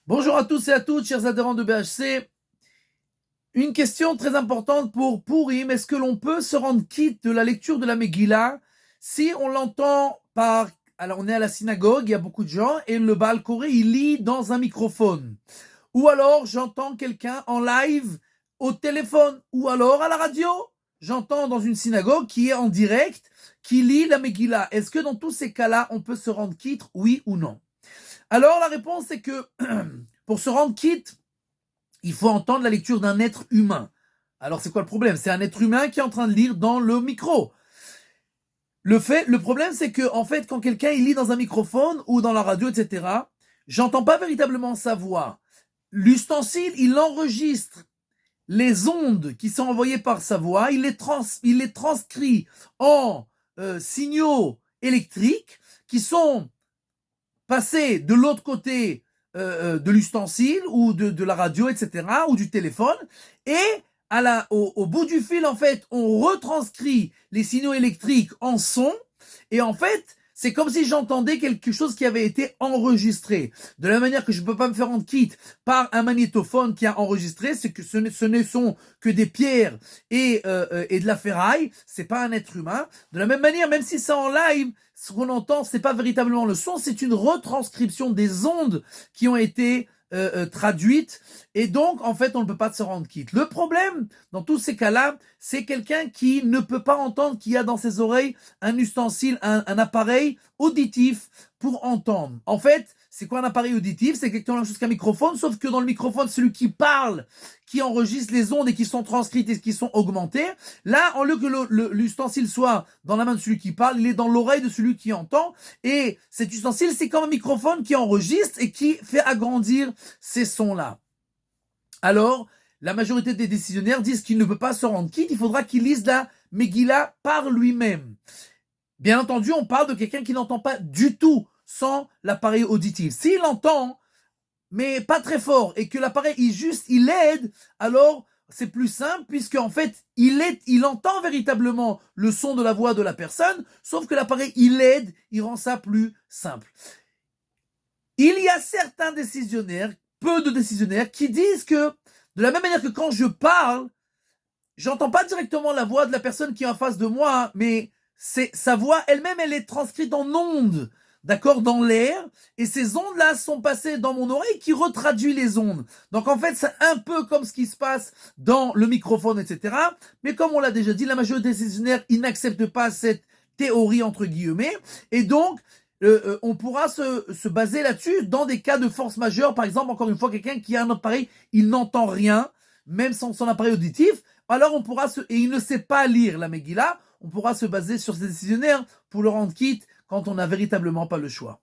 Bonjour à tous et à toutes, chers adhérents de BHC. Une question très importante pour Purim. Est-ce que l'on peut se rendre quitte de la lecture de la Megillah si on l'entend par... Alors on est à la synagogue, il y a beaucoup de gens, et le Baal Koré, il lit dans un microphone. Ou alors j'entends quelqu'un en live au téléphone. Ou alors à la radio. J'entends dans une synagogue qui est en direct, qui lit la Megillah. Est-ce que dans tous ces cas-là, on peut se rendre quitte, oui ou non? Alors la réponse est que pour se rendre quitte, il faut entendre la lecture d'un être humain. Alors c'est quoi le problème? C'est un être humain qui est en train de lire dans le micro. Le problème, c'est que en fait, quand quelqu'un il lit dans un microphone ou dans la radio, etc., j'entends pas véritablement sa voix. L'ustensile, il enregistre les ondes qui sont envoyées par sa voix, il les transcrit en signaux électriques qui sont passés de l'autre côté de l'ustensile ou de la radio, etc., ou du téléphone, et au bout du fil, en fait, on retranscrit les signaux électriques en son, et en fait, c'est comme si j'entendais quelque chose qui avait été enregistré. De la manière que je ne peux pas me faire rendre quitte par un magnétophone qui a enregistré, c'est que ce ne sont que des pierres et de la ferraille, c'est pas un être humain. De la même manière, même si c'est en live, ce qu'on entend, c'est pas véritablement le son, c'est une retranscription des ondes qui ont été traduites, et donc en fait on ne peut pas se rendre quitte. Le problème dans tous ces cas-là, c'est quelqu'un qui ne peut pas entendre, qui a dans ses oreilles un ustensile, un appareil auditif pour entendre. En fait, c'est quoi un appareil auditif? C'est exactement la même chose qu'un microphone, sauf que dans le microphone, celui qui parle, qui enregistre les ondes et qui sont transcrites et qui sont augmentées. Là, au lieu que l'ustensile soit dans la main de celui qui parle, il est dans l'oreille de celui qui entend. Et cet ustensile, c'est comme un microphone qui enregistre et qui fait agrandir ces sons-là. Alors, la majorité des décisionnaires disent qu'il ne peut pas se rendre quitte, il faudra qu'il lise la Megillah par lui-même. Bien entendu, on parle de quelqu'un qui n'entend pas du tout sans l'appareil auditif. S'il entend, mais pas très fort, et que l'appareil il aide, alors c'est plus simple, puisque en fait il entend véritablement le son de la voix de la personne, sauf que l'appareil il aide, il rend ça plus simple. Il y a certains décisionnaires, peu de décisionnaires, qui disent que de la même manière que quand je parle, j'entends pas directement la voix de la personne qui est en face de moi, mais c'est sa voix elle-même, elle est transcrite en ondes, d'accord, dans l'air, et ces ondes-là sont passées dans mon oreille qui retraduit les ondes. Donc en fait, c'est un peu comme ce qui se passe dans le microphone, etc. Mais comme on l'a déjà dit, la majorité des décisionnaires, ils n'acceptent pas cette théorie, entre guillemets, et donc on pourra se baser là-dessus dans des cas de force majeure. Par exemple, encore une fois, quelqu'un qui a un appareil, il n'entend rien, même sans son appareil auditif, alors on pourra et il ne sait pas lire la Megillah, on pourra se baser sur ces décisionnaires pour le rendre quitte quand on n'a véritablement pas le choix.